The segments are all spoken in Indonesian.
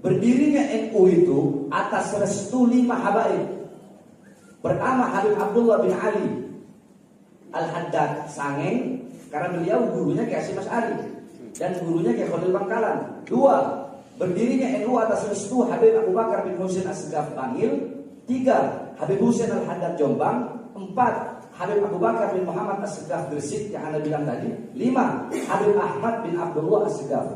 berdirinya NU itu atas restu 5 habaib. Pertama, Habib Abdullah bin Ali Al-Haddad Sangeng, karena beliau gurunya Kiai Hasyim Asy'ari dan gurunya Kiai Khalil Bangkalan. 2, berdirinya NU atas restu Habib Abu Bakar bin Husain As-Segaf Bangil. 3, Habib Husain Al-Haddad Jombang. 4, Habib Abu Bakar bin Muhammad As-Segaf Gresik yang Anda bilang tadi. 5, Habib Ahmad bin Abdullah As-Segaf.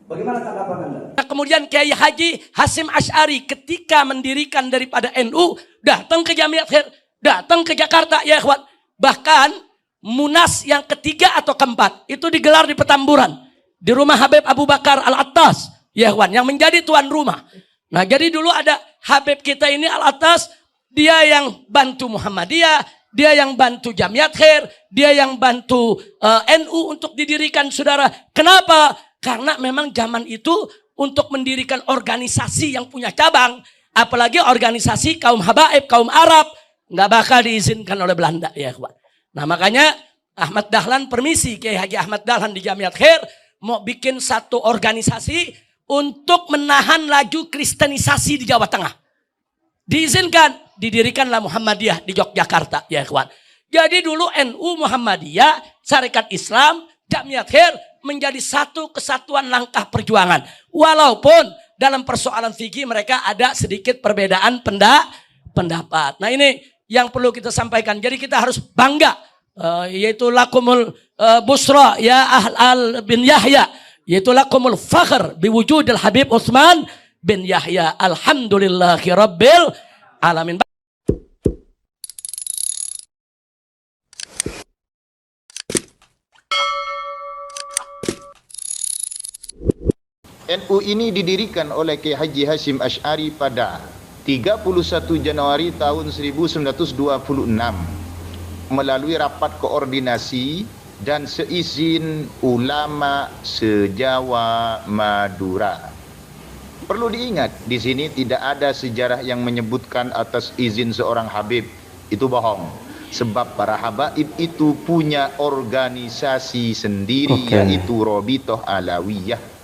Bagaimana tanggapan Anda? Kemudian Kiai Haji Hasyim Asy'ari ketika mendirikan daripada NU, datang ke Jamiat Khair, datang ke Jakarta ya ikhwan. Bahkan Munas yang ketiga atau keempat itu digelar di Petamburan, di rumah Habib Abu Bakar Al-Attas ya ikhwan, yang menjadi tuan rumah. Nah, jadi dulu ada Habib kita ini Al-Attas, dia yang bantu Muhammadiyah, dia yang bantu Jamiat Khair, dia yang bantu NU untuk didirikan, saudara. Kenapa? Karena memang zaman itu untuk mendirikan organisasi yang punya cabang, apalagi organisasi kaum habaib, kaum Arab, nggak bakal diizinkan oleh Belanda ya ikhwan. Nah, makanya Ahmad Dahlan permisi, Kiai Haji Ahmad Dahlan di Jamiat Khair mau bikin satu organisasi untuk menahan laju kristenisasi di Jawa Tengah. Diizinkan, didirikanlah Muhammadiyah di Yogyakarta ya ikhwan. Jadi dulu NU, Muhammadiyah, Syarikat Islam, Jamiat Khair menjadi satu kesatuan langkah perjuangan. Walaupun dalam persoalan fikih mereka ada sedikit perbedaan pendapat. Nah, ini yang perlu kita sampaikan. Jadi kita harus bangga, yaitu lakumul busra ya ahl bin Yahya, yaitu lakumul fakhr biwujudil Habib Utsman bin Yahya. Alhamdulillahi rabbil alamin. NU ini didirikan oleh Kiai Haji Hasyim Asy'ari pada 31 Januari tahun 1926 melalui rapat koordinasi dan seizin ulama se-Jawa Madura. Perlu diingat, di sini tidak ada sejarah yang menyebutkan atas izin seorang habib. Itu bohong. Sebab para habaib itu punya organisasi sendiri, yaitu Robitoh Alawiyah.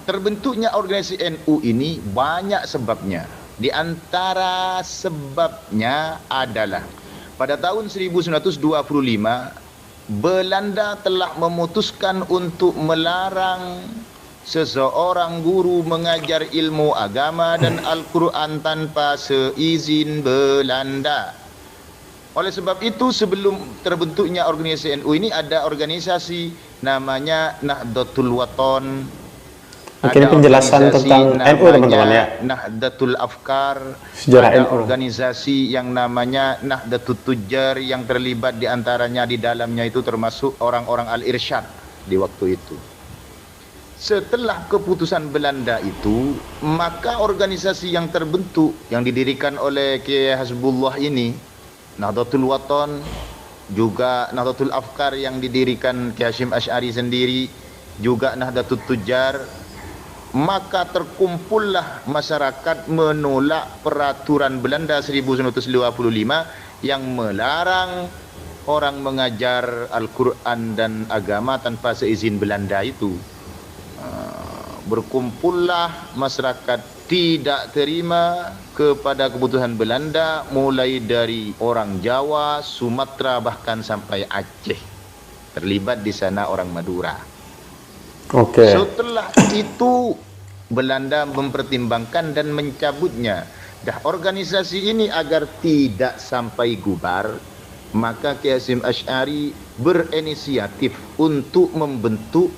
Terbentuknya organisasi NU ini banyak sebabnya. Di antara sebabnya adalah pada tahun 1925 Belanda telah memutuskan untuk melarang seseorang guru mengajar ilmu agama dan Al-Quran tanpa seizin Belanda. Oleh sebab itu, sebelum terbentuknya organisasi NU ini ada organisasi namanya Nahdlatul Wathon. Mungkin penjelasan tentang NU teman-teman ya. Nahdlatul Afkar. Sejarah ada NU. organisasi yang namanya Nahdlatul Tujjar yang terlibat diantaranya di dalamnya itu termasuk orang-orang Al-Irsyad di waktu itu. Setelah keputusan Belanda itu, maka organisasi yang terbentuk yang didirikan oleh Kiai Hasbullah ini, Nahdlatul Wathon, juga Nahdlatul Afkar yang didirikan Kiai Hasyim Asy'ari sendiri, juga Nahdlatul Tujjar. Maka terkumpullah masyarakat menolak peraturan Belanda 1955 yang melarang orang mengajar Al-Quran dan agama tanpa seizin Belanda itu. Berkumpullah masyarakat tidak terima kepada keputusan Belanda, mulai dari orang Jawa, Sumatera, bahkan sampai Aceh. Terlibat di sana orang Madura. Setelah itu Belanda mempertimbangkan dan mencabutnya. Organisasi ini agar tidak sampai gubar, maka Kiai Hasyim Asy'ari berinisiatif untuk membentuk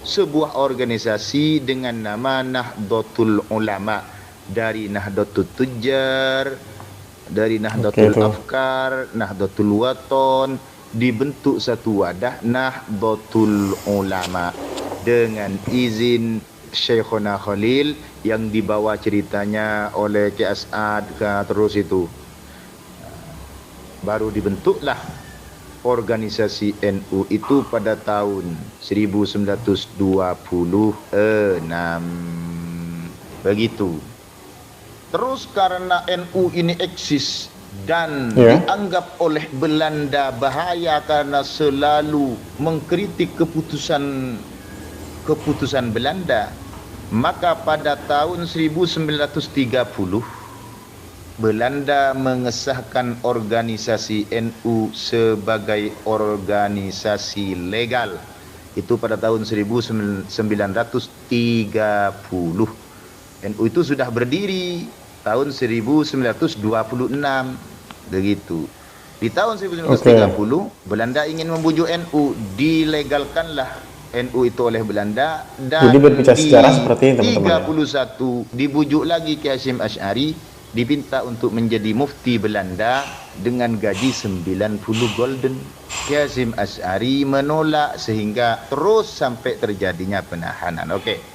sebuah organisasi dengan nama Nahdlatul Ulama, dari Nahdlatul Tujjar, dari Nahdlatul Afkar, Nahdlatul Wathon, dibentuk satu wadah Nahdlatul Ulama dengan izin Syekhona Khalil yang dibawa ceritanya oleh Kiai As'ad terus itu. Baru dibentuklah organisasi NU itu pada tahun 1926. Begitu. Terus karena NU ini eksis dan dianggap oleh Belanda bahaya karena selalu mengkritik keputusan Belanda, Maka pada tahun 1930 Belanda mengesahkan organisasi NU sebagai organisasi legal. Itu pada tahun 1930. NU itu sudah berdiri tahun 1926. Begitu. Di tahun 1930 Belanda ingin membujuk NU, dilegalkanlah NU itu oleh Belanda, dan Jadi berbicara sejarah seperti ini, teman-teman. 31 dibujuk lagi Kiai Hasyim Asy'ari, dipinta untuk menjadi mufti Belanda dengan gaji 90 golden. Kiai Hasyim Asy'ari menolak sehingga terus sampai terjadinya penahanan. Oke.